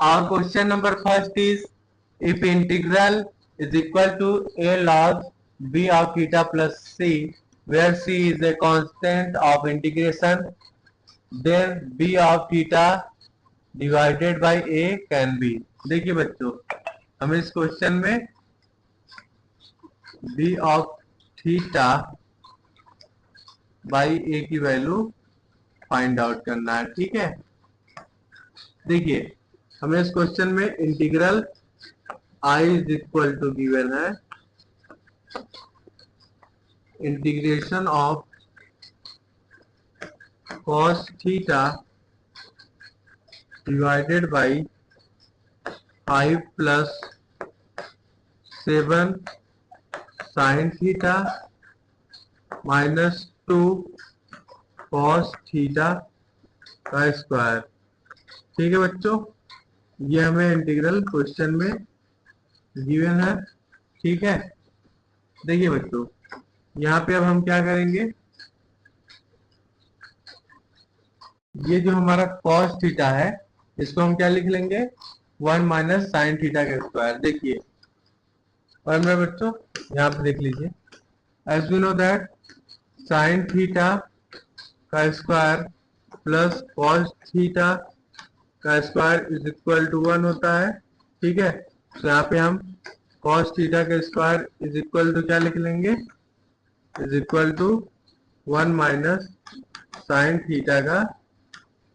Our question number first is, if integral is equal to a log b of theta plus c, where c is a constant of integration, then b of theta divided by a can be। देखिए बच्चों, हमें इस question में b of theta by a की value find out करना है। ठीक है, देखिए हमें इस क्वेश्चन में integral I is equal to given है integration of cos theta divided by 5 plus 7 sine theta minus 2 cos theta का स्क्वायर। ठीक है बच्चों, ये हमें इंटीग्रल क्वेश्चन में गिवन है। ठीक है, देखिए बच्चों, यहाँ पे अब हम क्या करेंगे, ये जो हमारा cos थीटा है इसको हम क्या लिख लेंगे, 1 माइनस साइन थीटा का स्क्वायर। देखिए, और मेरे बच्चों यहाँ पे देख लीजिए, as we know that sine theta का स्क्वायर प्लस cos थीटा का स्क्वायर इज इक्वल टू 1 होता है। ठीक है, तो यहाँ पे हम cos थीटा का स्क्वायर इज इक्वल टू क्या लिख लेंगे, is equal to 1 minus sine theta का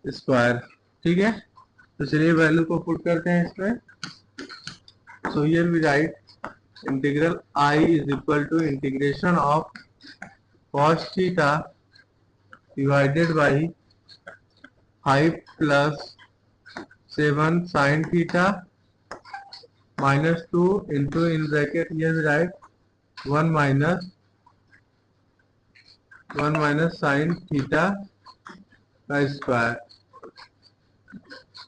स्क्वायर। ठीक है, तो चलिए वैल्यू को पुट करते हैं इसमें। So here we right integral I is equal to integration of cos theta divided by 5 plus 7 sine theta minus 2 into in bracket here we right 1 minus sine theta का square.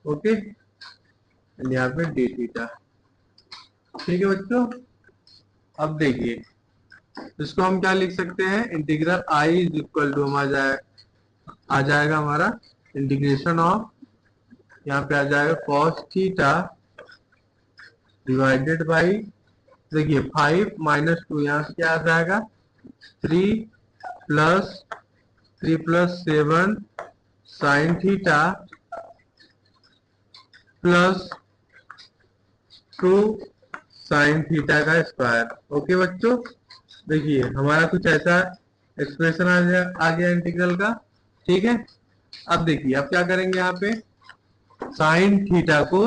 Okay, यहाँ पे D theta. ठीक है बच्चों, अब देखिए इसको हम क्या लिख सकते हैं, integral I is equal to आ जाएगा हमारा इंटीग्रेशन ऑफ, यहाँ पे आ जाएगा cos थीटा डिवाइडेड बाई, देखिए 5 माइनस 2 यहाँ से क्या आ जाएगा 3 plus 7 sine theta plus 2 sine theta का स्क्वायर। ओके बच्चों, देखिए हमारा कुछ ऐसा एक्सप्रेशन आ गया इंटीग्रल का। ठीक है, अब देखिए अब क्या करेंगे, यहाँ पे साइन थीटा को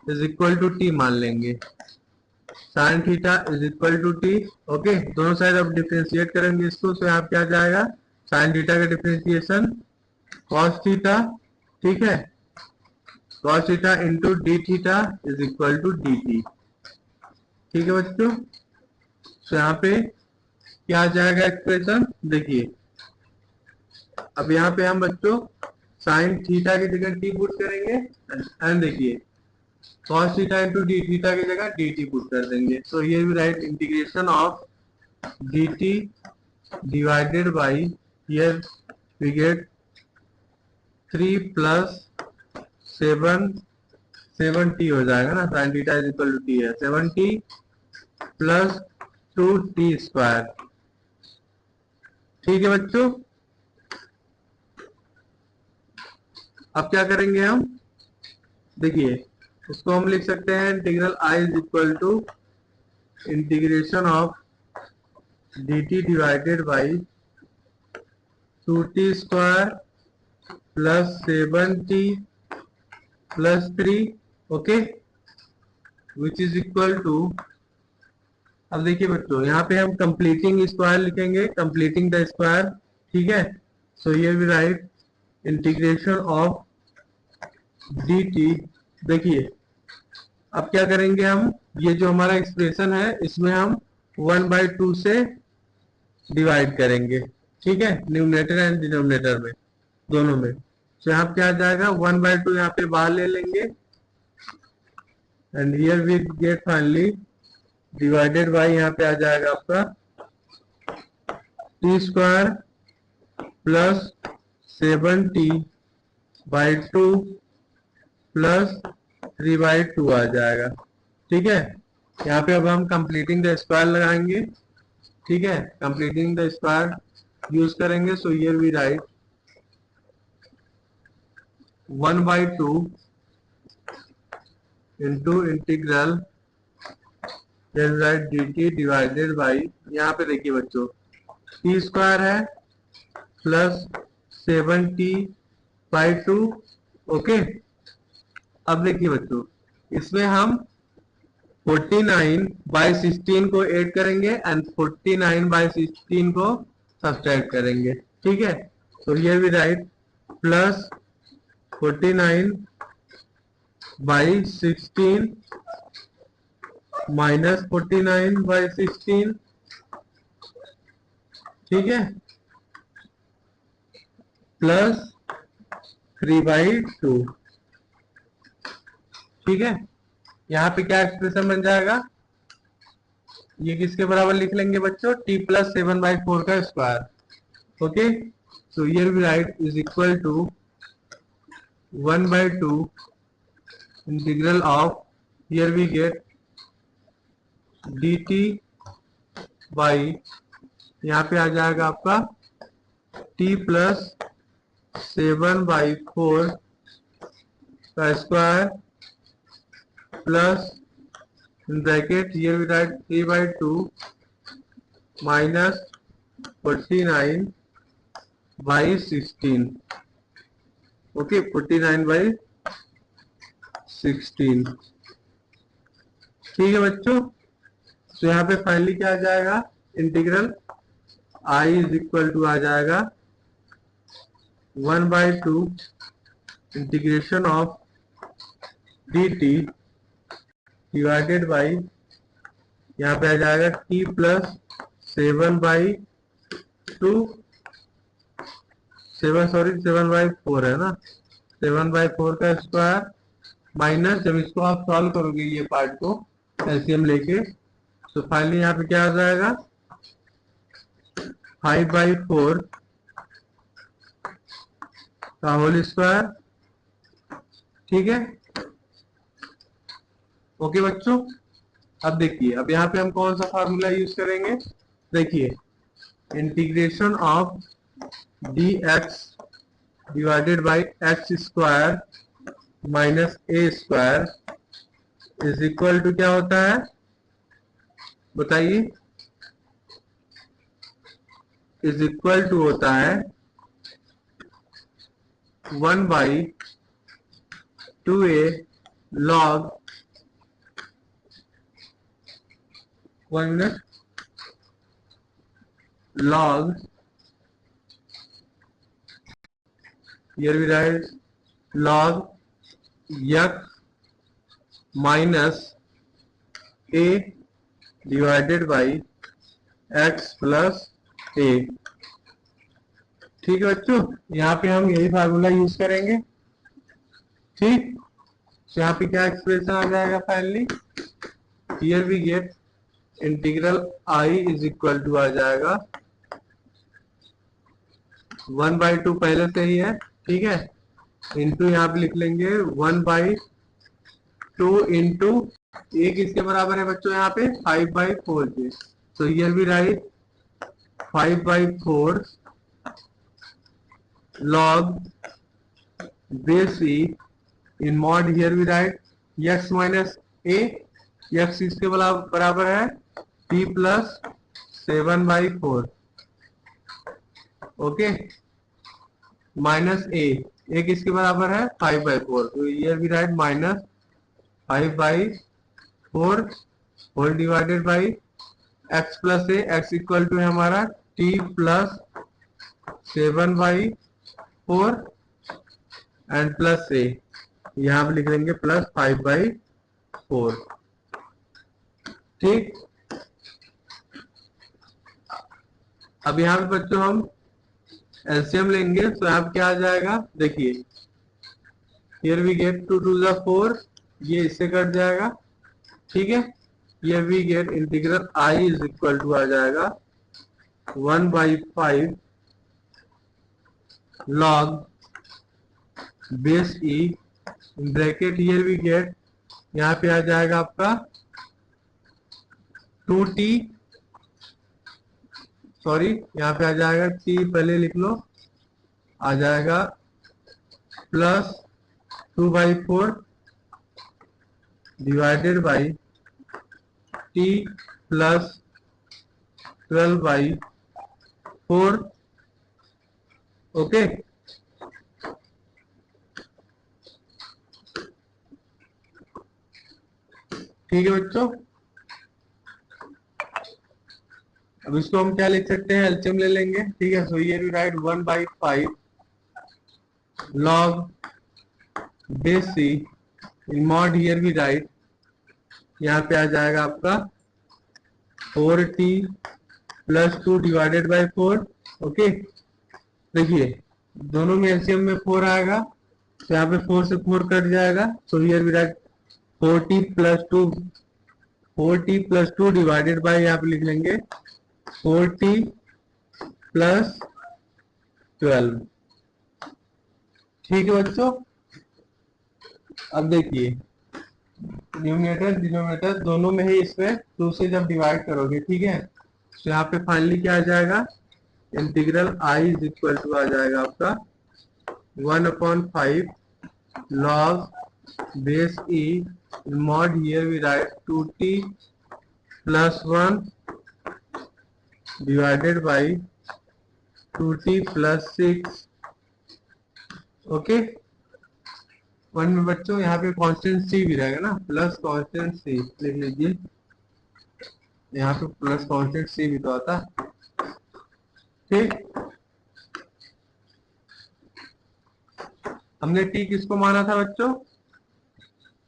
इज इक्वल टू टी मान लेंगे, sine theta is equal to t. Okay, दोनों साइड अब डिफरेंशिएट करेंगे इसको, तो यहाँ क्या जाएगा साइन थीटा का डिफरेंशिएशन cos थीटा। ठीक है, cos theta into D theta is equal to d T. ठीक है बच्चों, तो यहाँ पे क्या आ जाएगा एक्सप्रेशन, देखिए अब यहाँ पे हम बच्चों साइन थीटा की जगह टी पुट करेंगे एंड देखिए cos theta into D theta की जगह डी टी पुट कर देंगे। सो ये भी write integration of d t divided by, here we get 3 plus 7 t हो जाएगा ना, sine theta is equal to t है 7 टी प्लस 2 टी स्क्वायर। ठीक है बच्चों, अब क्या करेंगे हम, देखिए इसको हम लिख सकते हैं integral I is equal to integration of d t divided by 2t square plus 7t plus 3, okay, which is equal to, अब देखिए बच्चों यहाँ पे हम कंप्लीटिंग स्क्वायर लिखेंगे, कंप्लीटिंग द स्क्वायर। ठीक है, सो ये भी write integration of d t. देखिए अब क्या करेंगे हम, ये जो हमारा एक्सप्रेशन है इसमें हम 1/2 से डिवाइड करेंगे। ठीक है, न्यूमरेटर एंड डिनोमिनेटर में दोनों में, तो यहाँ क्या आ जाएगा 1/2 यहाँ पे बाहर ले लेंगे and here we get finally divided by, यहाँ पे आ जाएगा आपका t square plus 7t/2 plus 3/2 आ जाएगा। ठीक है, यहाँ पे अब हम कंप्लीटिंग द स्क्वायर लगाएंगे। ठीक है, कंप्लीटिंग द स्क्वायर यूज करेंगे। So here we write 1/2 into integral dt divided by, यहाँ पे देखिए बच्चों टी स्क्वायर है प्लस 7t/2। ओके, अब देखिए बच्चों इसमें हम 49/16 को ऐड करेंगे एंड 49/16 को सब्ट्रैक्ट करेंगे। ठीक है, तो here we write plus 49/16 minus 49/16। ठीक है, प्लस 3/2। ठीक है, यहाँ पे क्या एक्सप्रेशन बन जाएगा, ये किसके बराबर लिख लेंगे बच्चों, t प्लस 7/4 का square. Okay, so here we write is equal to 1/2 integral of, here we get dt by, यहाँ पे आ जाएगा आपका t प्लस 7/4 का square plus bracket, here we write 3/2 minus 49/16। Okay, 49/16। ठीक है बच्चों, तो यहाँ पे फाइनली क्या आ जाएगा, integral I is equal to आ जाएगा 1/2 integration of dt divided by, यहाँ पे आ जाएगा t प्लस 7/4 है ना, 7/4 का स्क्वायर माइनस, जब इसको आप सॉल्व करोगे ये पार्ट को एलसीएम लेके, तो फाइनली यहाँ पे क्या आ जाएगा 5/4 का होल स्क्वायर। ठीक है, ओके बच्चों, अब देखिए अब यहाँ पे हम कौन सा फार्मूला यूज करेंगे, देखिए integration of dx divided by x square minus a square is equal to क्या होता है, बताइए, इज इक्वल टू होता है 1/2a log 1 minute log, here we write log x minus a divided by x plus a। ठीक है बच्चों, यहाँ पे हम यही फार्मूला यूज करेंगे। ठीक, तो यहाँ पे क्या एक्सप्रेशन आ जाएगा finally, here we get integral I is equal to आ जाएगा 1/2 पहले से ही है। ठीक है, इंटू यहाँ पे लिख लेंगे 1/2 इंटू ए किसके बराबर है बच्चों, यहाँ पे 5/4 के। So here we write 5/4 log base e in mod, here we write x minus a, x इसके बराबर है t plus 7/4। Okay, minus a किसके बराबर है 5/4, so here we write minus 5/4 whole divided by x plus a, x equal to है हमारा t plus 7/4 and plus a, यहाँ पे लिख लेंगे प्लस 5/4। ठीक, अब यहाँ पे बच्चों हम एलसीएम लेंगे, तो यहाँ पे क्या आ जाएगा, देखिए here we get 2 to the 4, ये इससे कट जाएगा। ठीक है, here we get integral I is equal to आ जाएगा 1/5 log base e bracket, here we get यहाँ पे आ जाएगा आपका 2t, सॉरी यहाँ पे आ जाएगा t, पहले लिख लो, आ जाएगा plus 2/4 divided by t plus 12/4। Okay, ठीक है बच्चों। अब इसको हम क्या लिख सकते हैं, एलसीएम ले लेंगे, ठीक है। So here we write 1/5 log base c in mod, here we write, यहाँ पे आ जाएगा आपका 4t plus 2 divided by 4। Okay, देखिए दोनों में एलसीएम में 4 आएगा, तो यहाँ पे 4 से 4 कट जाएगा। So here we write 4t plus two divided by, यहाँ पे लिख लेंगे 4t प्लस 12। ठीक है बच्चों। अब देखिए न्यूमरेटर डिनोमिनेटर दोनों में ही इसमें 2 से जब डिवाइड करोगे, ठीक है, तो यहाँ पे फाइनली क्या आ जाएगा, integral I is equal to आ जाएगा आपका 1/5 log base E mod, here we write 2t plus 1 divided by 2t plus 6। Okay, one में बच्चों यहाँ पे कांस्टेंट सी भी रहेगा ना, प्लस कांस्टेंट सी लिख लीजिए, यहाँ पे प्लस कांस्टेंट सी भी तो आता। ठीक, हमने टी किसको माना था बच्चों,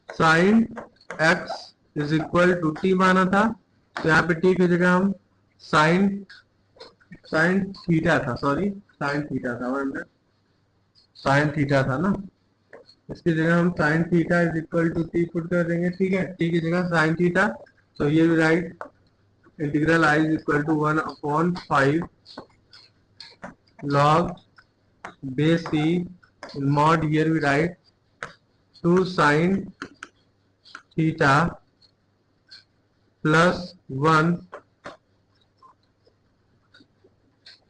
sine x is equal to t माना था, तो यहाँ पे टी की जगह हम साइन थीटा था, सॉरी साइन थीटा था, साइन थीटा था ना, इसकी जगह हम sine theta is equal to t put कर देंगे। ठीक है, टी की जगह साइन थीटा, तो ये right integral I is equal to 1/5 log base C mod, here we write 2 sine theta plus 1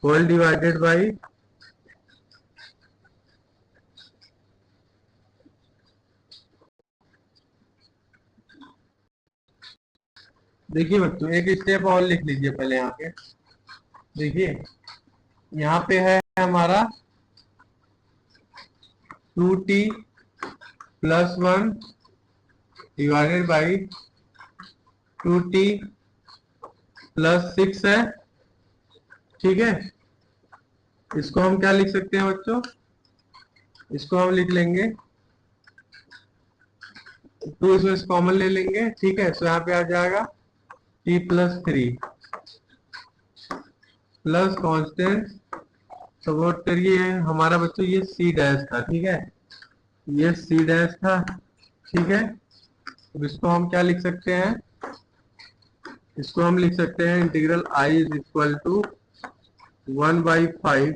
whole divided by देखिए बच्चों एक स्टेप और लिख लीजिए पहले यहाँ पे। देखिए यहाँ पे है हमारा 2t plus 1 divided by 2t plus 6 है। ठीक है, इसको हम क्या लिख सकते हैं बच्चों, इसको हम लिख लेंगे 2 इसमें कॉमन ले लेंगे। ठीक है, तो यहाँ पे आ जाएगा t plus 3 plus constant, support करिए हमारा बच्चों ये c डैश था। ठीक है, ये c डैश था। ठीक है, अब इसको हम क्या लिख सकते हैं, इसको हम लिख सकते हैं integral i is equal to 1/5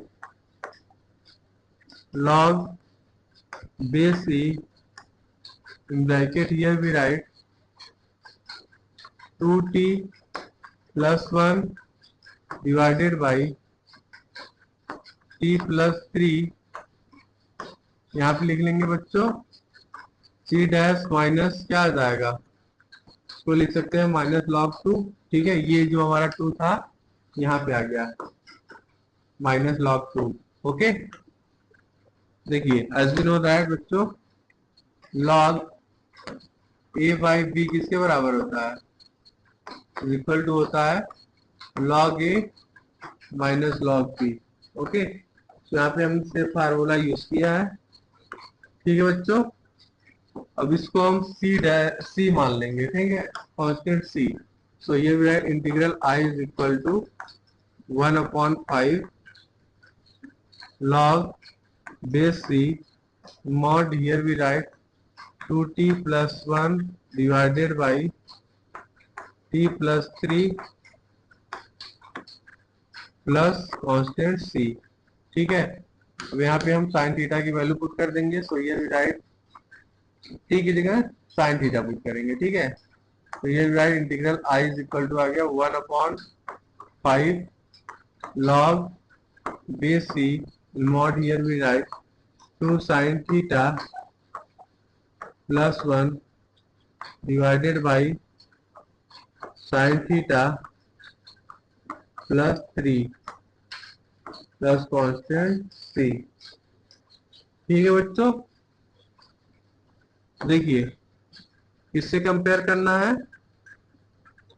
log base e in bracket here we write 2t plus 1 divided by t plus 3। यहाँ पे लिख लेंगे बच्चों c डैश माइनस क्या आ जाएगा, इसको लिख सकते हैं माइनस log 2। ठीक है, ये जो हमारा 2 था यहाँ पे आ गया माइनस log 2। ओके, देखिए एज वी नो दैट बच्चों log a बाई बी किसके बराबर होता है, इक्वल टू होता है log a minus log b। Okay, तो यहाँ पे हमने सिर्फ फार्मूला यूज किया है। ठीक है बच्चों, अब इसको हम सी मान लेंगे। ठीक है, कांस्टेंट सी, सो ये integral I is equal to 1/5 log base c mod, here we write 2t plus 1 divided by t plus 3 plus constant c। ठीक है, अब यहाँ पे हम साइन थीटा की वैल्यू पुट कर देंगे। So here we right t की जगह साइन थीटा पुट करेंगे, ठीक है। तो ये right integral I is equal to आ गया 1/5 log base c mod here we write 2 sin theta plus 1 divided by sin theta plus 3 plus constant c। ठीक है बच्चों, देखिए किससे कंपेयर करना है।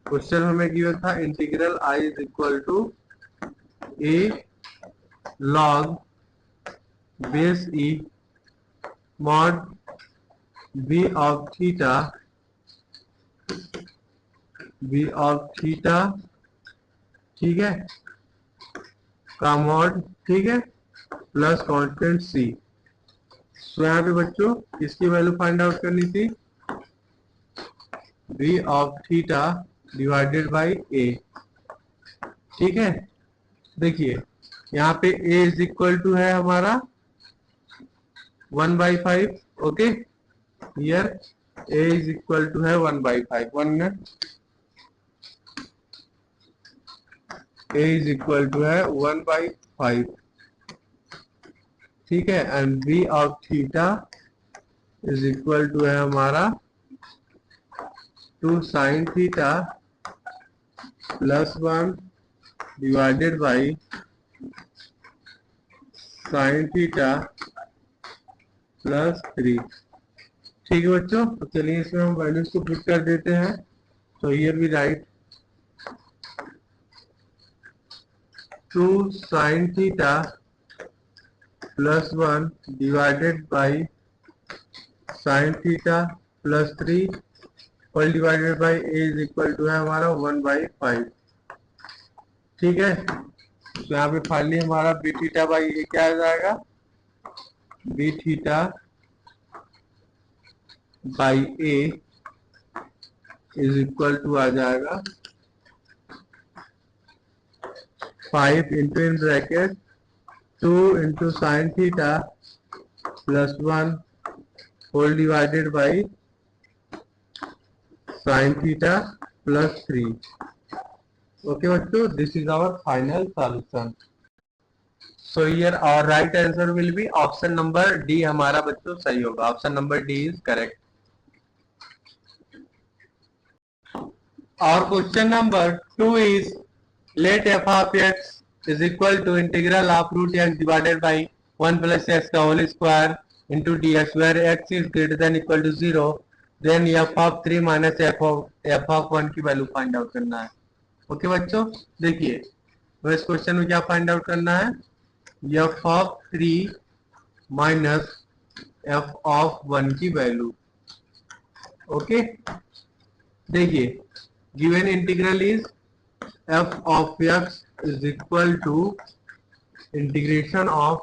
क्वेश्चन हमें गिवन था integral I is equal to a log base e mod b of theta, ठीक है, का मॉड, ठीक है, प्लस कांस्टेंट सी। तो यहाँ पे बच्चों इसकी वैल्यू फाइंड आउट करनी थी, b of theta divided by a, ठीक है। देखिए यहाँ पे a इज इक्वल टू है हमारा 1/5, okay, here a is equal to है 1/5, 1 minute, a is equal to है 1/5, ठीक है, and b of theta is equal to है हमारा 2 sin theta plus 1 divided by sin theta plus 3, ठीक है बच्चों। तो चलिए इसमें हम वैल्यूज को पुट कर देते हैं। तो here we write 2 sin theta plus 1 divided by sin theta plus 3 whole divided by a is equal to है हमारा 1/5, ठीक है। तो यहाँ पे फाइनली हमारा बी थीटा बाई ए क्या आ जाएगा, B theta by A is equal to आ जाएगा 5 into in bracket 2 into sine theta plus 1 whole divided by sine theta plus 3, okay बच्चों, this is our final solution. So here our right answer will be option number D, हमारा बच्चों सही होगा, option number D is correct. और question number 2 is let f of x is equal to integral of root x divided by 1 plus x का whole square into dx where x is greater than equal to 0, then f of 3 minus f of 1 की value find out करना है, okay बच्चों। देखिए तो इस question में क्या फाइंड आउट करना है, f of 3 minus f of 1 की वैल्यू, ओके। देखिए given integral is f of x is equal to integration of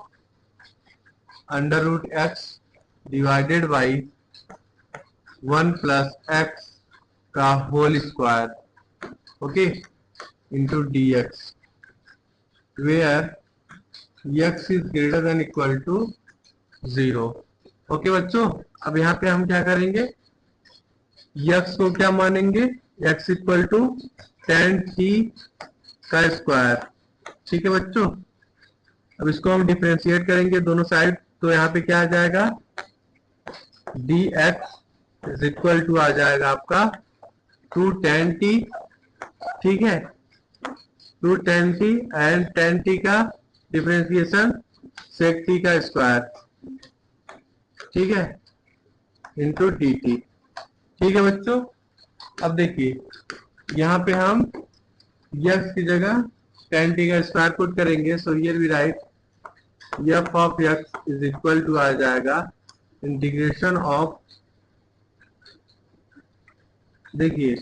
under root x divided by 1 plus x का whole square, okay, into dx where x is greater than equal to 0, okay बच्चों। अब यहाँ पे हम क्या करेंगे, x को क्या मानेंगे, x equal to tan t का स्क्वायर, ठीक है बच्चों। अब इसको हम डिफरेंशिएट करेंगे दोनों साइड, तो यहाँ पे क्या आ जाएगा, dx इज इक्वल टू आ जाएगा आपका 2 tan t, ठीक है, 2 tan t and tan t का डिफरेंशिएशन sec t का स्क्वायर, ठीक है, इंटू dt, ठीक है बच्चों। अब देखिए यहाँ पे हम x की जगह tan t का स्क्वायर पुट करेंगे, so here we right f of x is equal to आ जाएगा इंटीग्रेशन ऑफ, देखिए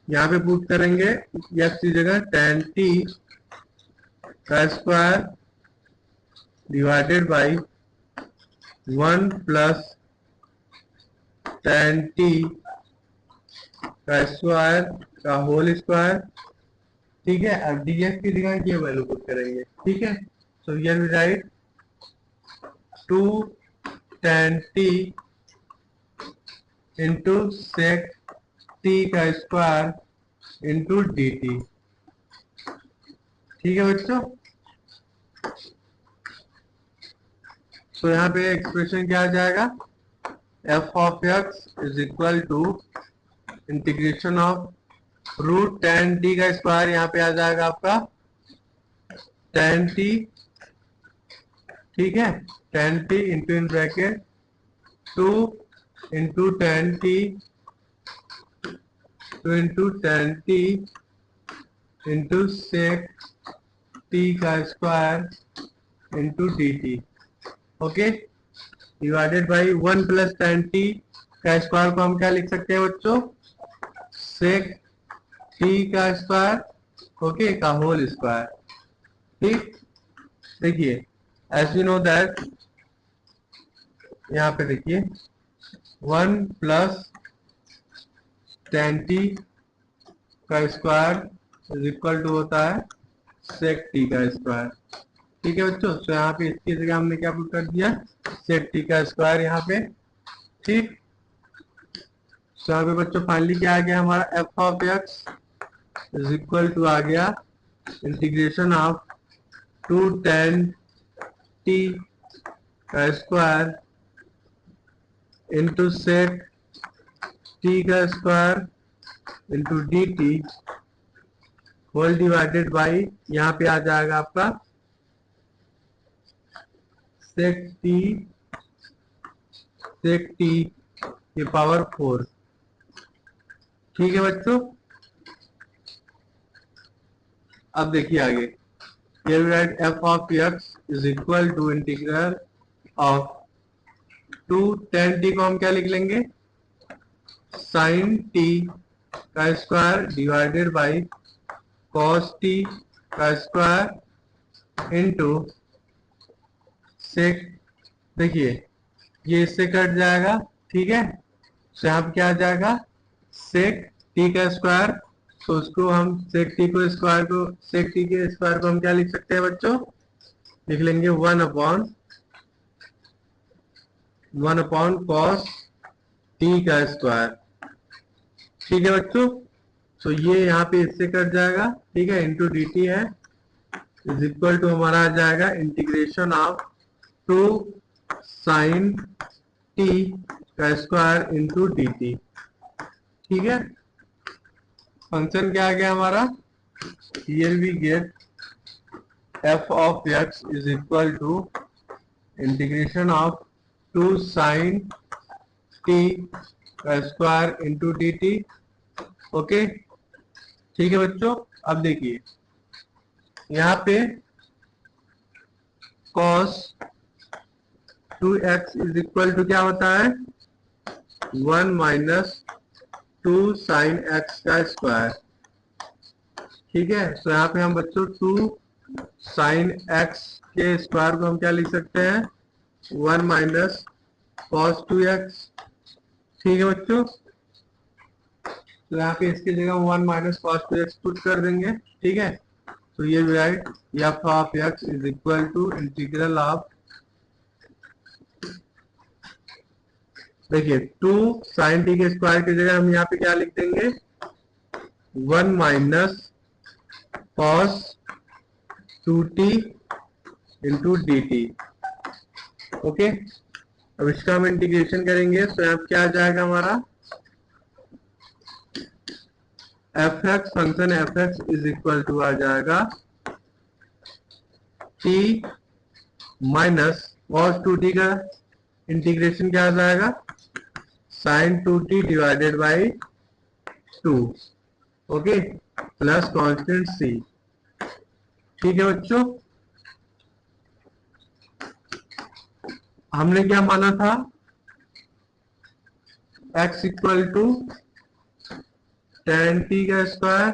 यहाँ पे पुट करेंगे x की जगह tan t का square divided by 1 plus tan t का स्क्वायर का होल स्क्वायर, ठीक है। अब dx की जगह ये वैल्यू पुट करेंगे, ठीक है। So here we write 2 tan t into sec T का स्क्वायर इंटू डी टी। ठीक है बच्चों, तो यहाँ पे एक्सप्रेशन क्या आ जाएगा, F of x is equal to integration of root tan T का स्क्वायर, यहाँ पे आ जाएगा आपका टेन टी। ठीक है, tan T into in bracket two into tan T two into tan T into sec T का square into D T. Okay, divided by one plus tan T का स्क्वायर को हम क्या लिख सकते हैं बच्चों, सेक टी का स्क्वायर, ओके, का होल स्क्वायर। ठीक, देखिए एज यू नो दैट, यहाँ पे देखिए वन प्लस टेन टी का स्क्वायर इज इक्वल टू होता है सेक टी का स्क्वायर। ठीक है बच्चों, तो यहाँ पे इसकी जगह हमने क्या पुट कर दिया, सेक टी का स्क्वायर यहाँ पे। ठीक, तो यहाँ पे बच्चों फाइनली क्या आ गया हमारा, F of x is equal to आ गया integration of two tan T का स्क्वायर इंटू सेक टी का square into D T whole divided by, यहाँ पे आ जाएगा आपका सेक टी की पावर 4। ठीक है बच्चों, अब देखिए आगे, here we write f of x is equal to integral of 2 tan t को हम क्या लिख लेंगे, sin t का square divided by cos t का स्क्वायर इंटू सेक, देखिए ये इससे कट जाएगा। ठीक है, तो यहाँ पे क्या आ जाएगा, सेक टी का स्क्वायर, तो उसको हम सेक टी को स्क्वायर को, सेक टी के स्क्वायर को हम क्या लिख सकते हैं बच्चों, लिख लेंगे वन अपॉन कॉस टी का स्क्वायर। ठीक है बच्चों, तो ये यहाँ पे इससे कट जाएगा। ठीक है, इंटू डी टी है इज इक्वल टू हमारा आ जाएगा integration of two sine t का स्क्वायर इंटू डी टी। ठीक है, फंक्शन क्या आ गया हमारा, here we get f of x is equal to integration of 2 sin t का square into D T. Okay, ठीक है बच्चों, अब देखिए यहाँ पे cos 2x is equal to क्या होता है, 1 माइनस 2 साइन x का स्क्वायर। ठीक है, तो यहाँ पे हम बच्चों 2 साइन x के स्क्वायर को हम क्या लिख सकते हैं, 1 माइनस कॉस 2x। ठीक है बच्चों, तो यहाँ पे इसकी जगह 1 माइनस कॉस 2x पुट कर देंगे। ठीक है, तो ये write F of x is equal to integral of, देखिए 2 साइन टी के स्क्वायर की जगह हम यहाँ पे क्या लिख देंगे, 1 minus cos 2t into D T. Okay, अब इसका हम इंटीग्रेशन करेंगे, तो यहाँ क्या आ जाएगा हमारा, F X, function F X is equal to आ जाएगा t माइनस कॉस 2t का इंटीग्रेशन क्या आ जाएगा, sine 2t divided by 2, okay, plus constant c। ठीक है बच्चों, हमने क्या माना था, x equal to tan T का स्क्वायर।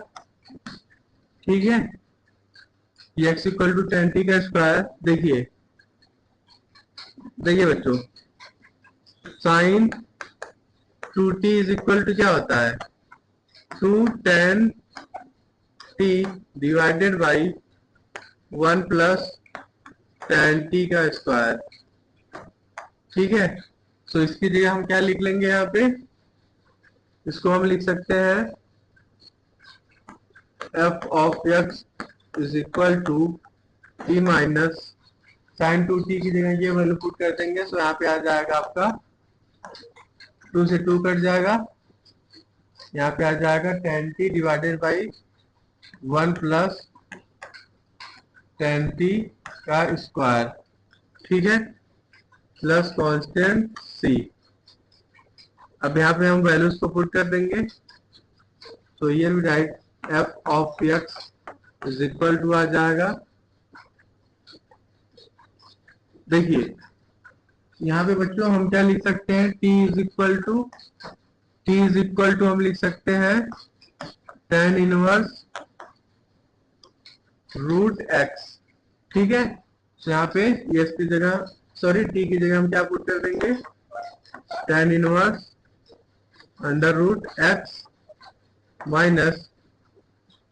ठीक है, ये x equal to tan T का स्क्वायर, देखिए देखिए बच्चों, sign 2t is equal to क्या होता है, 2 tan t divided by 1 plus tan t का स्क्वायर। ठीक है, तो इसकी जगह हम क्या लिख लेंगे यहाँ पे, इसको हम लिख सकते हैं f of x is equal to t minus sine 2t की जगह ये वैल्यू पुट कर देंगे, तो यहाँ पे आ जाएगा आपका 2 से 2 कट जाएगा, यहाँ पे आ जाएगा tan t divided by 1 plus tan t का स्क्वायर, ठीक है, प्लस कांस्टेंट c। अब यहाँ पे हम वैल्यूज को पुट कर देंगे, तो ये भी right F of x is equal to आ जाएगा, देखिए यहाँ पे बच्चों हम क्या लिख सकते हैं, t इज इक्वल टू हम लिख सकते हैं tan इनवर्स रूट एक्स, ठीक है। तो यहाँ पे s की जगह t की जगह हम क्या पुट कर देंगे, tan inverse under root x minus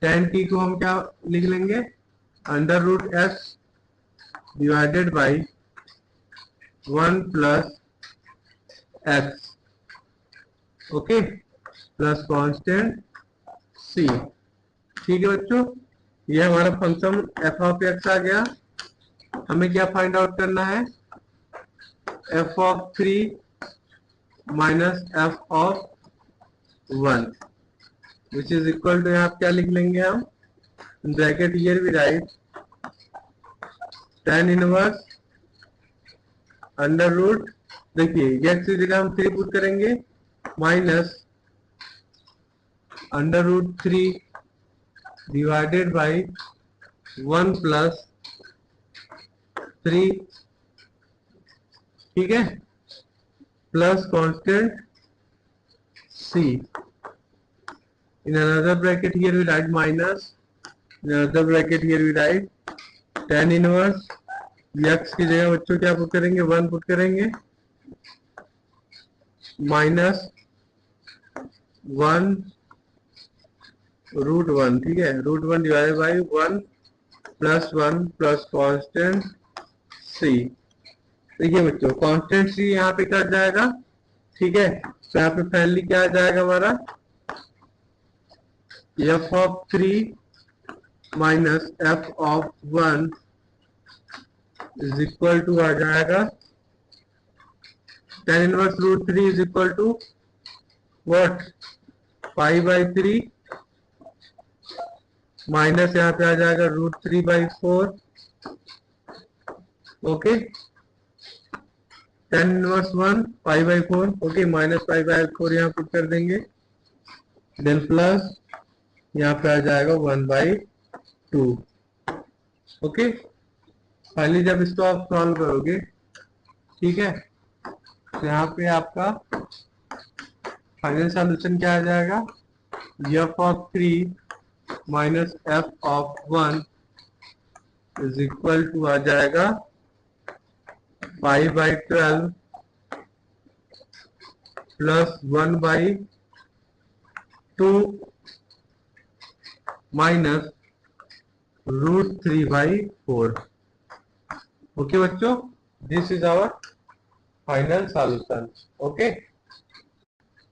tan t को हम क्या लिख लेंगे, under root x divided by 1 plus x, okay, plus constant c, ठीक है बच्चों। ये हमारा फंक्शन एफ ऑफ एक्स आ गया। हमें क्या फाइंड आउट करना है, f of 3 minus F of 1 which is equal to, यहाँ क्या लिख लेंगे हम, ब्रैकेट हियर भी write tan inverse under root, देखिए एक्स की जगह हम 3 पुट करेंगे, minus under root 3 divided by 1 plus 3, ठीक है, plus constant c। In another bracket here we write minus, in another bracket here we write tan inverse, x की जगह बच्चों क्या पुट करेंगे, 1 पुट करेंगे, माइनस 1 रूट 1, ठीक है, root 1 divided by 1 plus 1 plus constant c। देखिए बच्चों कांस्टेंट c यहाँ पे कट जाएगा, ठीक है, तो यहाँ पे फाइनली क्या आ जाएगा हमारा, F of 3 minus F of 1 is equal to आ जाएगा tan inverse root 3 is equal to what, pi by 3 minus यहाँ पे आ जाएगा root 3 by 4, okay, tan inverse 1 pi by 4, okay, minus pi by 4 यहाँ पुट कर देंगे, देन प्लस यहाँ पे आ जाएगा 1/2, ओके। फाइनली जब इसको आप सॉल्व करोगे, ठीक है, तो यहाँ पे आपका फाइनल सॉल्यूशन क्या आ जाएगा, F of 3 minus F of 1 is equal to आ जाएगा pi by 12 plus 1/2 minus root 3/4, okay बच्चों, this is our final solution, okay.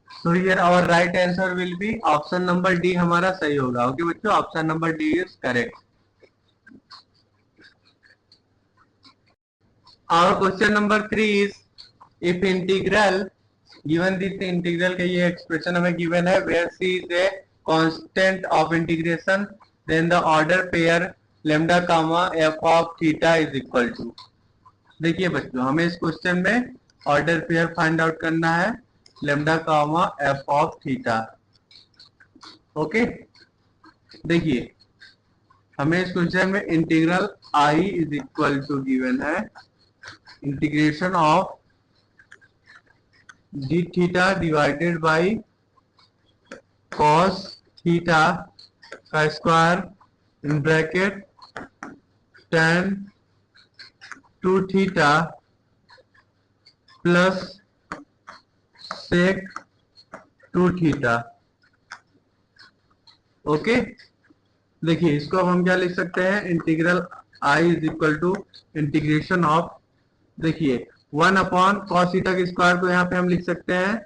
So here our right answer will be option number D हमारा सही होगा, okay बच्चों, option number D is correct. Our question number 3 is if integral given this integral का ये expression हमें given है where c is a constant of integration then the order pair lambda comma f of theta is equal to, देखिए बच्चों हमें इस question में order pair find out करना है lambda comma F of theta, okay. देखिए हमें इस क्वेश्चन में integral I is equal to given है integration of D theta divided by cos theta का square in bracket tan 2 theta plus sec 2 theta, okay. देखिए इसको अब हम क्या लिख सकते हैं, integral I is equal to integration of, देखिए 1 अपॉन कॉस थीटा के स्क्वायर को यहाँ पे हम लिख सकते हैं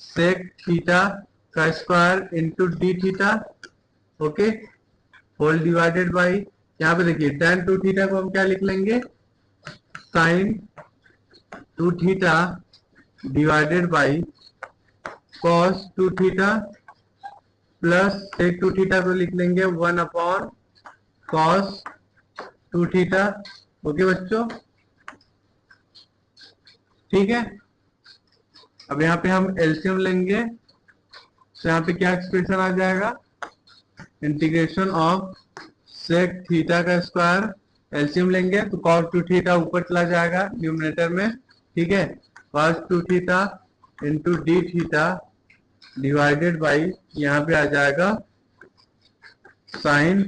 sec थीटा का square into D theta, okay, whole divided by, यहाँ पे देखिए tan 2 थीटा को हम क्या लिख लेंगे, sine 2 theta divided by cos 2 theta plus sec 2 theta को लिख लेंगे 1 अपॉन cos 2 थीटा। ओके बच्चों, ठीक है। अब यहाँ पे हम एलसीएम लेंगे, तो यहाँ पे क्या एक्सप्रेशन आ जाएगा, इंटीग्रेशन ऑफ सेक थीटा का स्क्वायर, एलसीएम लेंगे तो cos 2 थीटा ऊपर चला जाएगा न्यूमरेटर में, ठीक है, cos 2 theta into D theta divided by, यहाँ पे आ जाएगा साइन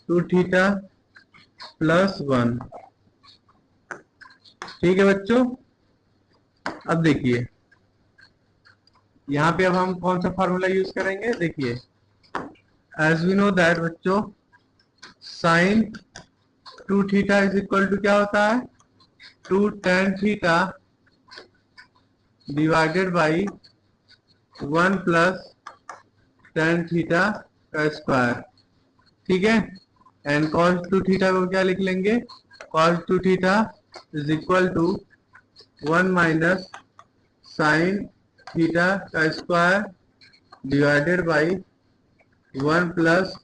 2 थीटा प्लस 1। ठीक है बच्चों, अब देखिए यहाँ पे अब हम कौन सा फार्मूला यूज करेंगे, देखिए एज वी नो दैट बच्चों, sine 2 theta is equal to क्या होता है, 2 tan theta divided by 1 plus tan theta का स्क्वायर, ठीक है, एंड cos 2 थीटा को क्या लिख लेंगे, cos 2 theta is equal to 1 minus sine theta का square divided by 1 plus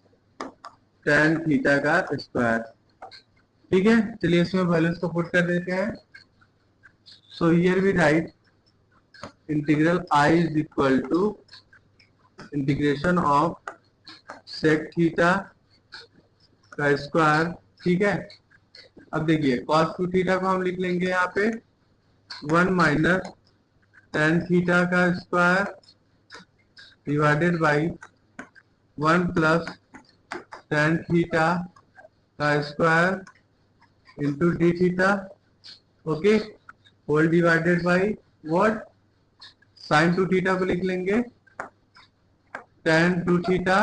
tan theta का स्क्वायर। ठीक है, चलिए इसमें वैल्यूज को पुट कर देते हैं। So here we right integral I is equal to integration of sec theta का स्क्वायर, ठीक है। अब देखिए cos 2 थीटा को हम लिख लेंगे यहाँ पे 1 माइनस tan थीटा का square divided by 1 plus tan theta का square into D theta, okay, whole divided by what, sine 2 theta को लिख लेंगे tan 2 theta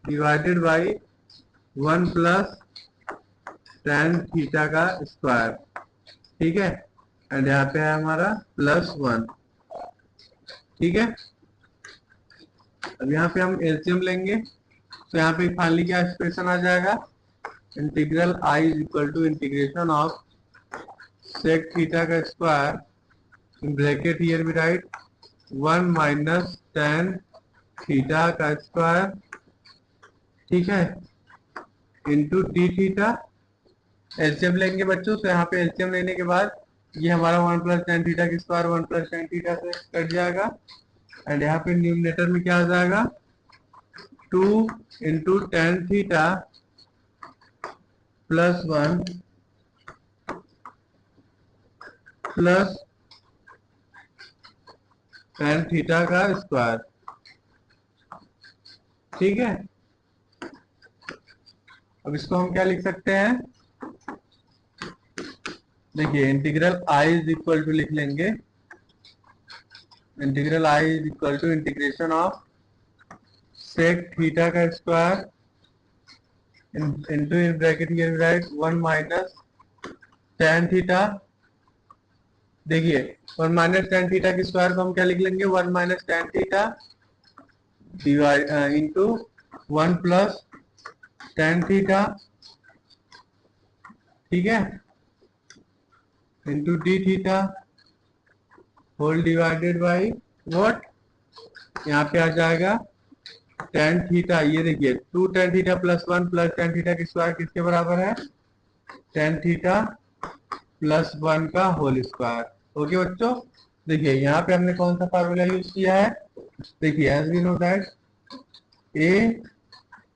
divided by 1 plus tan theta का स्क्वायर, ठीक है, एंड यहाँ पे है हमारा प्लस 1, ठीक है। अब यहाँ पे हम एलसीएम लेंगे, तो यहाँ पे फाइनली क्या एक्सप्रेशन आ जाएगा, integral I is equal to integration of sec theta का square in bracket here we right 1 minus tan theta का स्क्वायर, ठीक है, इंटू डी थीटा। एलसीएम लेंगे बच्चों, तो यहाँ पे एलसीएम लेने के बाद ये हमारा 1 प्लस tan थीटा की स्क्वायर 1 प्लस tan थीटा से कट जाएगा, एंड यहाँ पे न्यूमरेटर में क्या आ जाएगा, 2 into tan theta plus 1 plus tan theta का स्क्वायर, ठीक है। अब इसको हम क्या लिख सकते हैं, देखिए integral I is equal to लिख लेंगे, integral I is equal to integration of sec theta का square into in bracket here we right 1 minus tan theta, देखिए 1 माइनस tan थीटा की स्क्वायर को हम क्या लिख लेंगे, 1 minus tan theta divide into 1 plus tan theta, ठीक है, into D theta whole divided by what, यहाँ पे आ जाएगा tan थीटा, ये देखिए 2 tan theta plus 1 plus tan theta की स्क्वायर किसके बराबर है, tan थीटा प्लस 1 का होल स्क्वायर। ओके बच्चों, देखिए यहाँ पे हमने कौन सा फार्मूला यूज किया है, देखिए as we know that a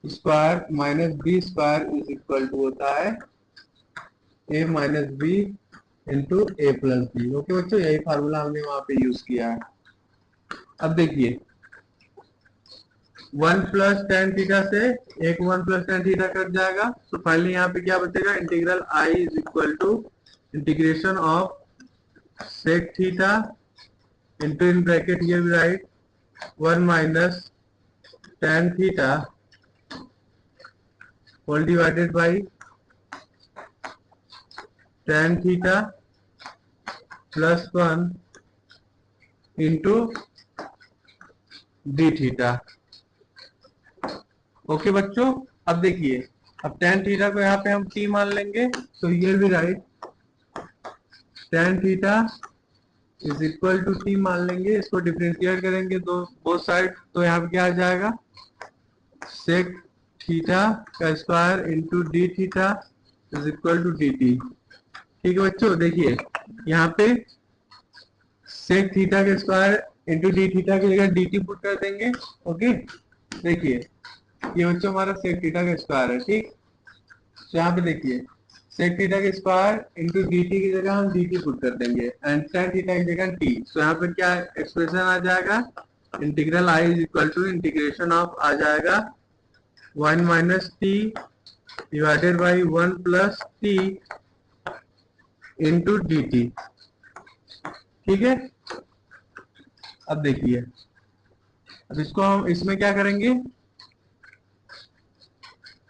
square minus b square is equal to होता है a minus b into a plus b. Okay बच्चों, यही फार्मूला हमने वहां पे यूज किया है। अब देखिए 1 प्लस tan थीटा से एक 1 प्लस tan थीटा कट जाएगा, तो फाइनली यहाँ पे क्या बचेगा, integral I is equal to integration of sec theta into in bracket here we right 1 minus tan theta whole divided by tan theta plus 1 into D theta. Okay बच्चों, अब देखिए, अब tan थीटा को यहाँ पे हम t मान लेंगे, तो ये भी write tan theta is equal to t मान लेंगे। इसको डिफरेंशिएट करेंगे दो बोथ साइड, तो यहाँ पे क्या आ जाएगा, सेक थीटा का square into D theta is equal to d T. ठीक है बच्चों, देखिए यहाँ पे सेक थीटा के स्क्वायर इंटू डी थीटा की जगह डी टी पुट कर देंगे। ओके, देखिए ये बच्चों हमारा सेक थीटा का स्क्वायर है। ठीक, तो यहाँ पे देखिए सेक थीटा के स्क्वायर इंटू डी टी की जगह हम डी टी पुट कर देंगे एंड टेन थीटा की जगह टी। तो यहाँ पे क्या एक्सप्रेशन आ जाएगा, integral I is equal to integration of आ जाएगा 1 minus T divided by 1 plus T into D T. ठीक है, अब देखिए, अब इसको हम इसमें क्या करेंगे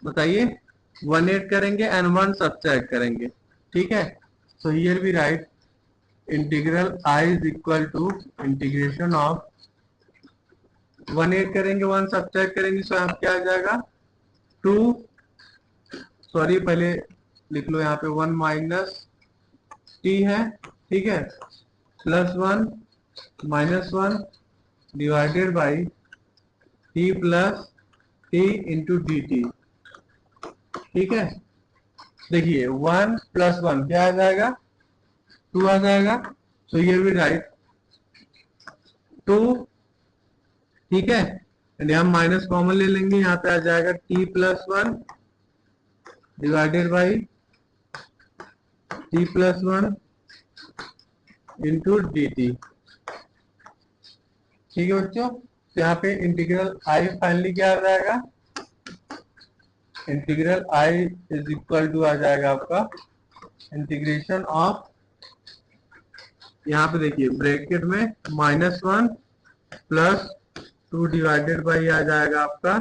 बताइए, 1 ऐड करेंगे एंड 1 सब्ट्रैक्ट करेंगे। ठीक है, so here we right integral I is equal to integration of 1 add करेंगे 1 सब्ट्रैक्ट करेंगे, सो यहाँ क्या आ जाएगा 2, सॉरी पहले लिख लो यहाँ पे 1 माइनस टी है। ठीक है, plus 1 minus 1 divided by T plus T into D T. ठीक है, देखिए 1 प्लस 1 क्या आ जाएगा 2 आ जाएगा, तो ये भी राइट 2। ठीक है, हम माइनस कॉमन ले लेंगे, यहाँ पे आ जाएगा t plus 1 divided by t plus 1 into D T. ठीक है बच्चों, तो यहाँ पे इंटीग्रल आई फाइनली क्या आ जाएगा, integral I is equal to आ जाएगा आपका इंटीग्रेशन ऑफ, यहाँ पे देखिए ब्रैकेट में -1 प्लस 2 डिवाइडेड बाई आ जाएगा आपका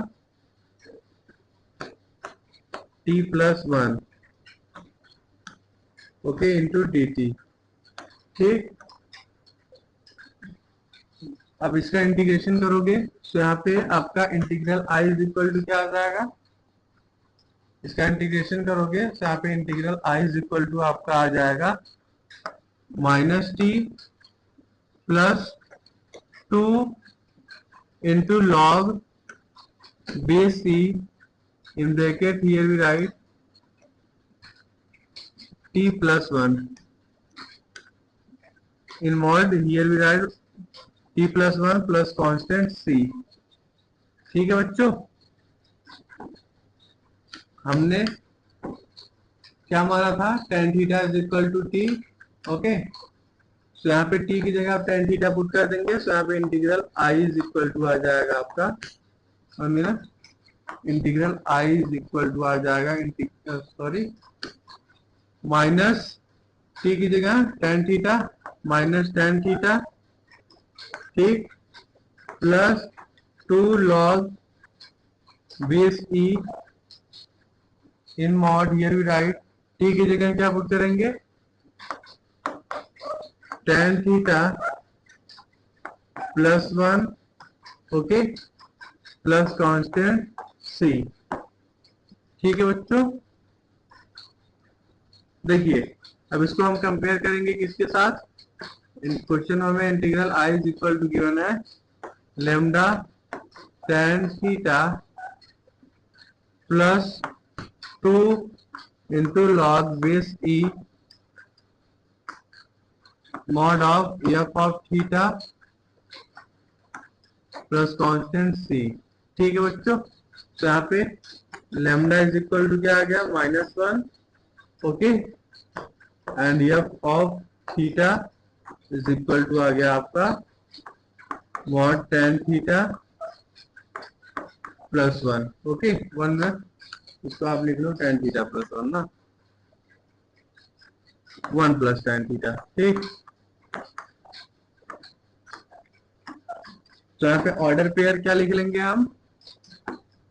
t plus 1 okay into D T. ठीक, अब इसका इंटीग्रेशन करोगे तो यहाँ पे आपका integral I is equal to क्या आ जाएगा, इसका इंटीग्रेशन करोगे तो यहाँ पे integral I is equal to आपका आ जाएगा -t plus 2 into log base c in bracket here we right t plus 1 in mod here we right t plus 1 plus constant c। ठीक है बच्चों, हमने क्या माना था, tan theta is equal to t। Okay, तो यहाँ पे t की जगह आप tan थीटा पुट कर देंगे, तो यहाँ पे integral i is equal to आ जाएगा आपका, और मेरा integral i is equal to आ जाएगा सॉरी माइनस t की जगह tan theta minus tan theta, ठीक, plus 2 log base e in mod here we right t की जगह क्या पुट करेंगे, tan theta plus 1 okay plus constant c। ठीक है बच्चों, देखिए अब इसको हम कंपेयर करेंगे किसके साथ, क्वेश्चन में integral i is equal to given है lambda tan theta plus 2 into log base e mod of f of theta plus constant c। ठीक है बच्चों, तो यहाँ पे लेमडा इज इक्वल टू क्या आ गया -1 okay and f of theta is equal to आ गया आपका mod tan theta plus 1 okay 1 में इसको आप लिख लो tan थीटा प्लस 1 ना 1 प्लस tan थीटा। ठीक, तो यहाँ पे ऑर्डर पेयर क्या लिख लेंगे हम,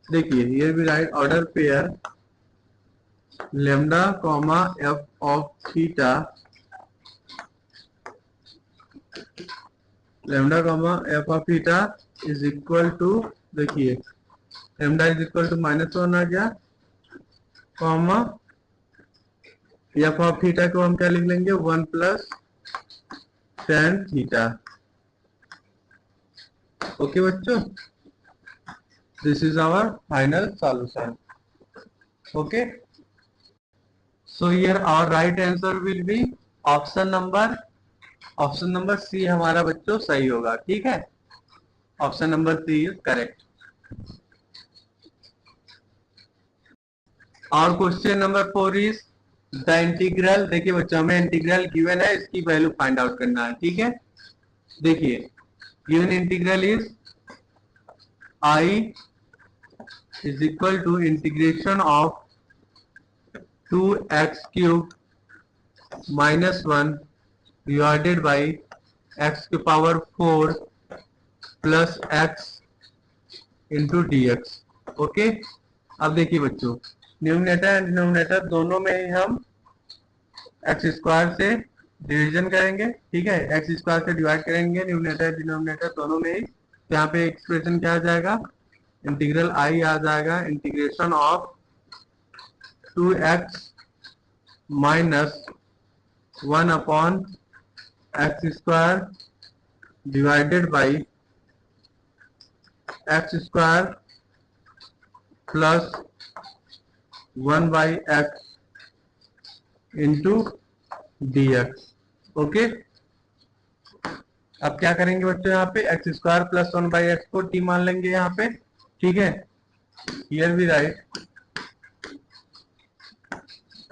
देखिए ये भी write order pair lambda comma f of theta lambda comma f of theta is equal to, देखिए लेमडा इज इक्वल टू -1 आ गया, कॉमा एफ ऑफ थीटा को हम क्या लिख लेंगे, 1 प्लस tan थीटा। ओके बच्चों, this is our final solution. Okay, so here our right answer will be option number C हमारा बच्चों सही होगा। ठीक है, option number C is correct. और question number 4 is the integral. देखिए बच्चों, हमें इंटीग्रल गिवन है, इसकी वैल्यू फाइंड आउट करना है। ठीक है, देखिए given integral is I is equal to integration of 2x cube minus 1 divided by x to power 4 plus x into dx। Okay, अब देखिए बच्चों, न्यूमरेटर एंड डिनोमिनेटर दोनों में ही हम एक्स स्क्वायर से डिवीजन करेंगे। ठीक है, एक्स स्क्वायर से डिवाइड करेंगे न्यूमरेटर डिनोमिनेटर दोनों में ही। तो यहाँ पे एक्सप्रेशन क्या आ जाएगा, इंटीग्रल आई आ जाएगा integration of 2x minus 1 upon x square divided by x square plus 1 by x into D x. Okay, अब क्या करेंगे बच्चों, यहाँ पे x square plus 1 by x को टी मान लेंगे यहाँ पे। ठीक है, here we right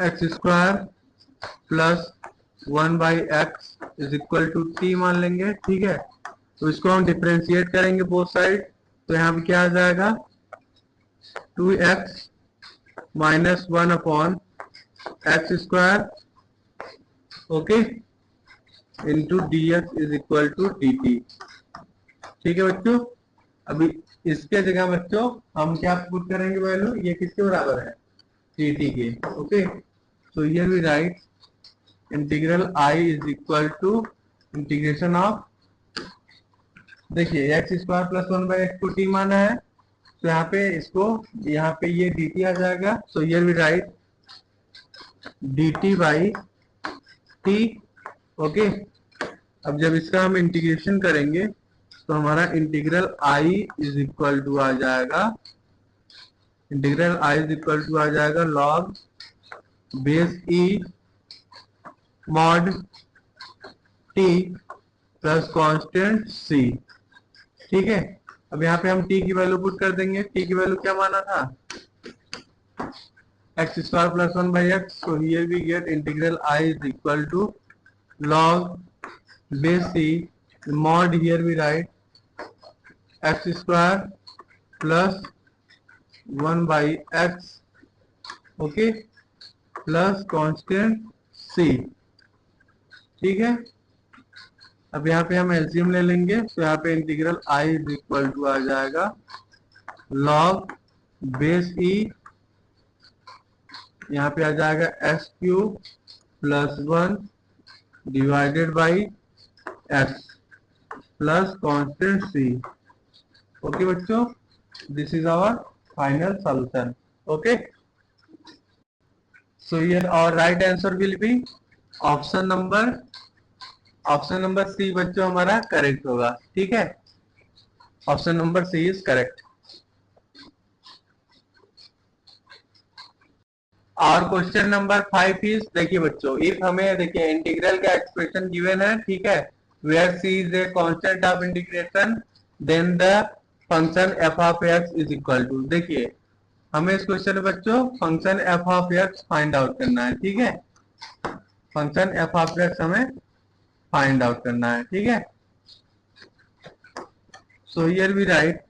x square plus 1 by x is equal to t मान लेंगे। ठीक है, तो इसको हम डिफ्रेंशिएट करेंगे बोथ साइड। तो यहाँ पे क्या आ जाएगा, 2x minus 1 upon x square, okay, into D x is equal to d T. ठीक है बच्चों, अभी इसके जगह बच्चों हम क्या पुट करेंगे वैल्यू, ये किसके बराबर है, टी टी के। Okay, so here we write integral I is equal to integration of, देखिए X square plus 1 by x को टी माना है, तो यहाँ पे इसको, यहाँ पे ये डी टी आ जाएगा। So here we right D T by T. Okay, अब जब इसका हम इंटीग्रेशन करेंगे तो हमारा integral I is equal to आ जाएगा, integral I is equal to आ जाएगा लॉग बेस ई mod T plus constant C. ठीक है, अब यहाँ पे हम टी की वैल्यू पुट कर देंगे। टी की वैल्यू क्या माना था, X square plus 1 by X. So here we get integral I is equal to log base C mod, here we right x square plus 1 by X, okay, plus constant C. ठीक है, अब यहाँ पे हम LCM ले लेंगे, तो यहाँ पे integral I is equal to आ जाएगा लॉग बेस ई, यहाँ पे आ जाएगा X cube plus 1 divided by X plus constant C. Okay बच्चों, this is our final solution. Okay, so here our right answer will be option number C बच्चों हमारा correct होगा। ठीक है, option number C is correct. और question number 5 is, देखिए बच्चों, if हमें देखिए इंटीग्रल का एक्सप्रेशन गिवन है, ठीक है, where C is a constant of integration, then the function F of x is equal to, देखिए हमें इस क्वेश्चन में बच्चों function F of X find out करना है। ठीक है, फंक्शन एफ ऑफ एक्स हमें फाइंड आउट करना है। ठीक है, so here we right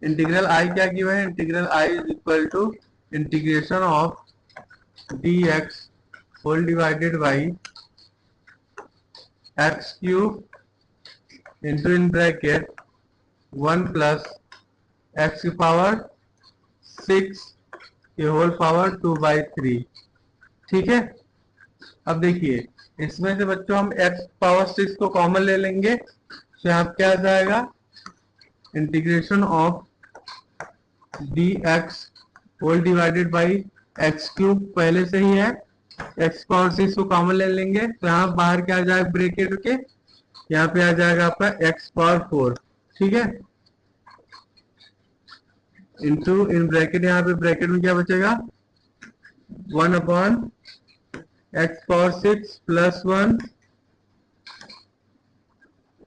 integral I क्या गिवन है, integral I is equal to integration of dx whole divided by x cube into in bracket 1 plus x की power 6 की whole power 2 by 3। ठीक है, अब देखिए इसमें से बच्चों हम x पावर 6 को कॉमन ले लेंगे, तो यहाँ क्या आ जाएगा, integration of D x whole divided by x cube पहले से ही है, एक्स पावर 6 को कॉमन ले लेंगे तो यहाँ बाहर क्या आ जाएगा ब्रैकेट के, यहाँ पे आ जाएगा आपका एक्स पावर 4, ठीक है, इंटू इन ब्रैकेट, यहाँ पे ब्रैकेट में क्या बचेगा 1 अपॉन एक्स पावर 6 प्लस 1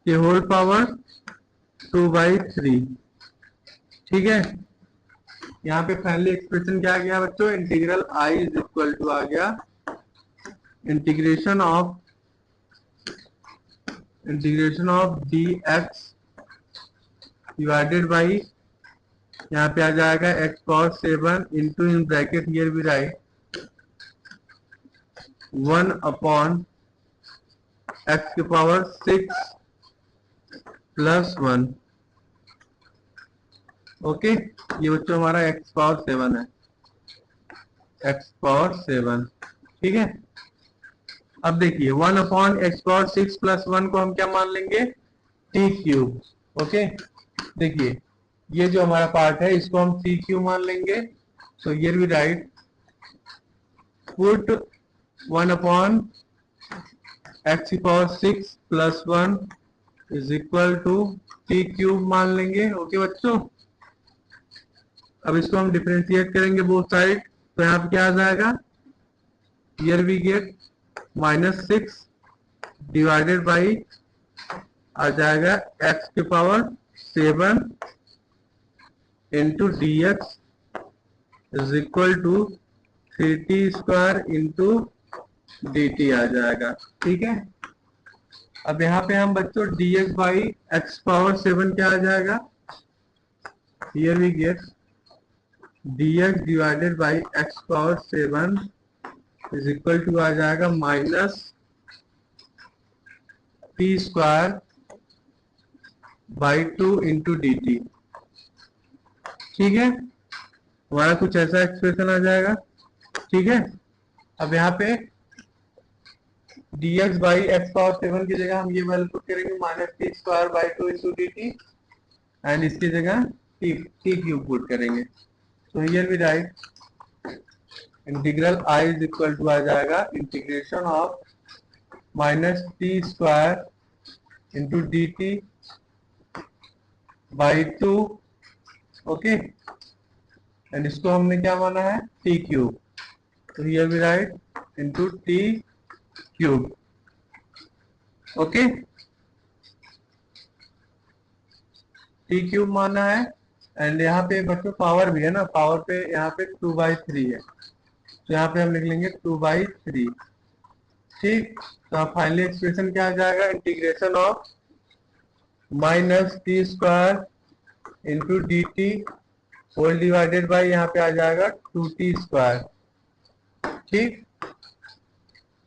के होल पावर 2/3, ठीक है। यहाँ पे फाइनली एक्सप्रेशन क्या आ गया बच्चों, integral I is equal to आ गया integration of D X divided by, यहाँ पे आ जाएगा X power 7 into in bracket here भी राइट 1 अपॉन एक्स के पावर 6 प्लस 1, ओके। ये बच्चों हमारा एक्स पावर 7 है, एक्स पावर 7, ठीक है। अब देखिए 1 अपॉन एक्स पावर 6 प्लस 1 को हम क्या मान लेंगे, टी क्यूब, ओके। देखिए ये जो हमारा पार्ट है इसको हम टी क्यूब मान लेंगे, so here we write put 1 upon x की power 6 plus 1 is equal to t cube मान लेंगे, ओके बच्चों। अब इसको हम डिफरेंशिएट करेंगे बोथ साइड, तो यहाँ पे क्या आ जाएगा, here we get -6 divided by आ जाएगा x के power 7 into D x is equal to 3t square into D T आ जाएगा, ठीक है। अब यहाँ पे हम बच्चों dx बाई एक्स पावर 7 क्या आ जाएगा, here we get dx divided by X power 7 is equal to आ जाएगा -t square by 2 into D T, ठीक है। हमारा कुछ ऐसा एक्सप्रेशन आ जाएगा, ठीक है। अब यहाँ पे dx बाई एक्स पावर 7 की जगह हम ये वैल्यू पुट करेंगे -t square by 2 into D T, and इसकी जगह टी क्यूब पुट करेंगे, तो here we right integral i is equal to आ जाएगा integration of -t square into D T by 2, okay, and इसको हमने क्या माना है टी क्यूब, तो here we right into T cube, okay, T cube माना है। एंड यहाँ पे बच्चों पावर भी है ना, पावर पे यहाँ पे 2/3 है, तो यहाँ पे हम लिख लेंगे 2/3, ठीक। तो फाइनली एक्सप्रेशन क्या आ जाएगा, integration of -t square into D T whole divided by यहाँ पे आ जाएगा 2t स्क्वायर, ठीक।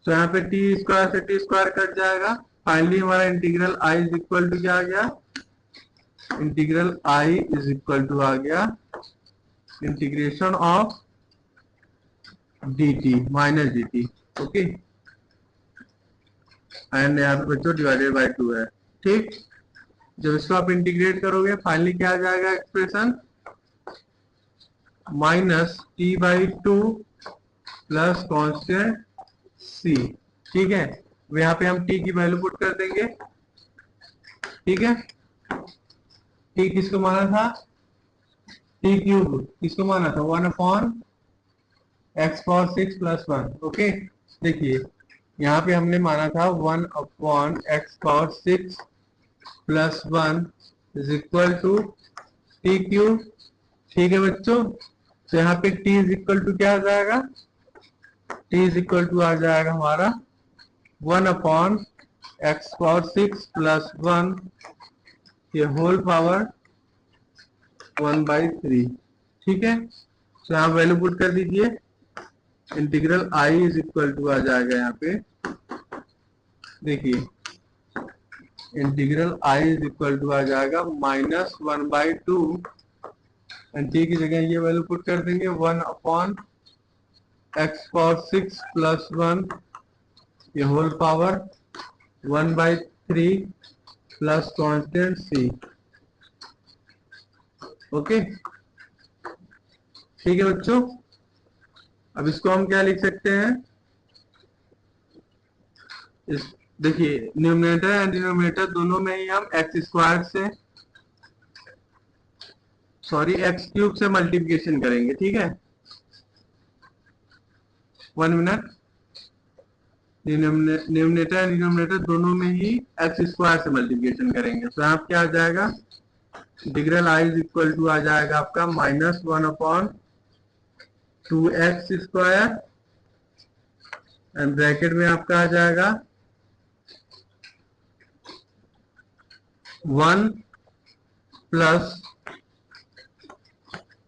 तो यहाँ पे t स्क्वायर से t स्क्वायर कट जाएगा, फाइनली हमारा integral i is equal to क्या आ गया, integral i is equal to आ गया integration of dt minus dt, okay, and यहाँ पे बच्चों डिवाइडेड बाई 2 है, ठीक। जब इसको आप इंटीग्रेट करोगे फाइनली क्या आ जाएगा expression, -t/2 plus constant c, ठीक है। यहाँ पे हम t की वैल्यू पुट कर देंगे, ठीक है। t किसको माना था, t क्यूब किसको माना था 1 upon x power 6 plus 1, okay. देखिए यहाँ पे हमने माना था 1 upon x power 6 plus 1 is equal to t cube, ठीक है बच्चों। तो यहाँ पे t इज इक्वल टू क्या आ जाएगा, t इज इक्वल टू आ जाएगा हमारा 1 अपॉन एक्स पावर 6 प्लस 1 ये होल पावर 1/3, ठीक है। तो यहाँ वैल्यू पुट कर दीजिए, integral i is equal to आ जाएगा यहाँ पे, देखिए integral i is equal to आ जाएगा -1/2 एंड t की जगह ये वैल्यू पुट कर देंगे 1 अपॉन एक्स पावर 6 प्लस 1 ये whole power 1/3 plus constant c, okay, ठीक है बच्चों। अब इसको हम क्या लिख सकते हैं, इस देखिए न्यूमरेटर एंड डिनोमिनेटर दोनों में ही हम एक्स स्क्वायर से सॉरी एक्स क्यूब से मल्टीप्लिकेशन करेंगे, ठीक है। 1 मिनट। न्यूमरेटर एंड डिनोमिनेटर दोनों में ही एक्स स्क्वायर से मल्टीप्लिकेशन करेंगे, तो यहाँ क्या आ जाएगा, integral I is equal to आ जाएगा आपका -1/2x² एंड ब्रैकेट में आपका आ जाएगा 1 +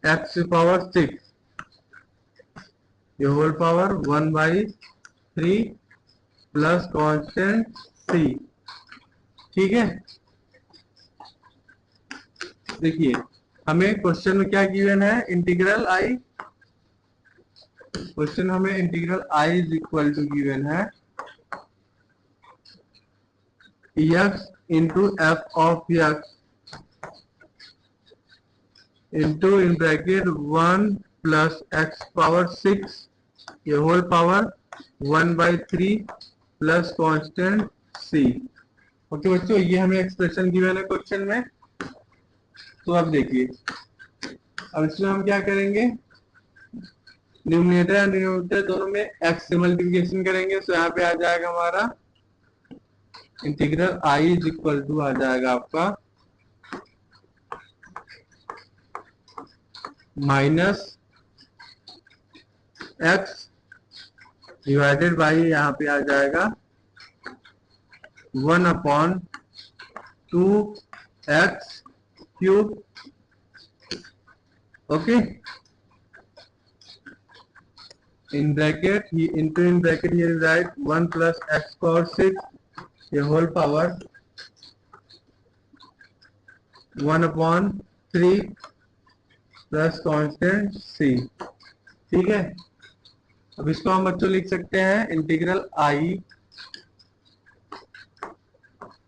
x⁶, ये whole power 1/3 plus constant c, ठीक है। देखिए हमें क्वेश्चन में क्या गिवन है, इंटीग्रल आई, क्वेश्चन हमें integral I is equal to given है x into F of x into in bracket 1 + x⁶, ये whole power 1/3 plus constant c। Okay बच्चों, ये हमें एक्सप्रेशन गिवन है क्वेश्चन में। तो अब देखिए, अब इसमें हम क्या करेंगे, न्यूमरेटर एंड डिनोमिनेटर दोनों में x से मल्टीप्लिकेशन करेंगे, तो यहाँ पे आ जाएगा हमारा integral I is equal to आ जाएगा आपका -x डिवाइडेड बाई, यहाँ पे आ जाएगा 1/2x³। Okay, in bracket in bracket here is write 1 + x⁶, ये whole power 1/3 plus constant c, ठीक है। अब इसको हम बच्चों लिख सकते हैं integral I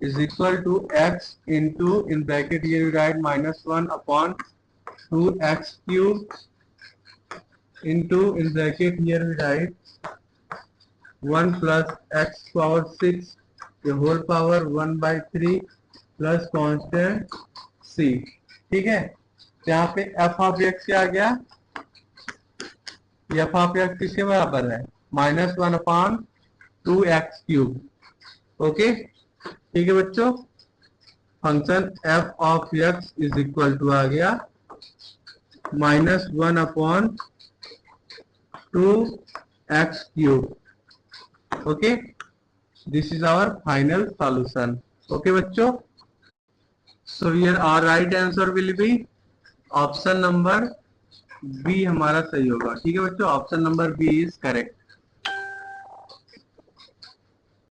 is equal to x into in bracket ये write -1/2x³ into in bracket here we write 1 + x⁶, the whole power 1/3 plus constant c, ठीक है। यहाँ पे f ऑफ x क्या आ गया, f ऑफ x किसके बराबर है, -1/2x³। ओके, ठीक है बच्चों, function f of x is equal to आ गया -1/2x³। Okay, this is our final solution. Okay बच्चों, so here our right answer will be option number B, हमारा सही होगा, ठीक है बच्चों, option number B is correct.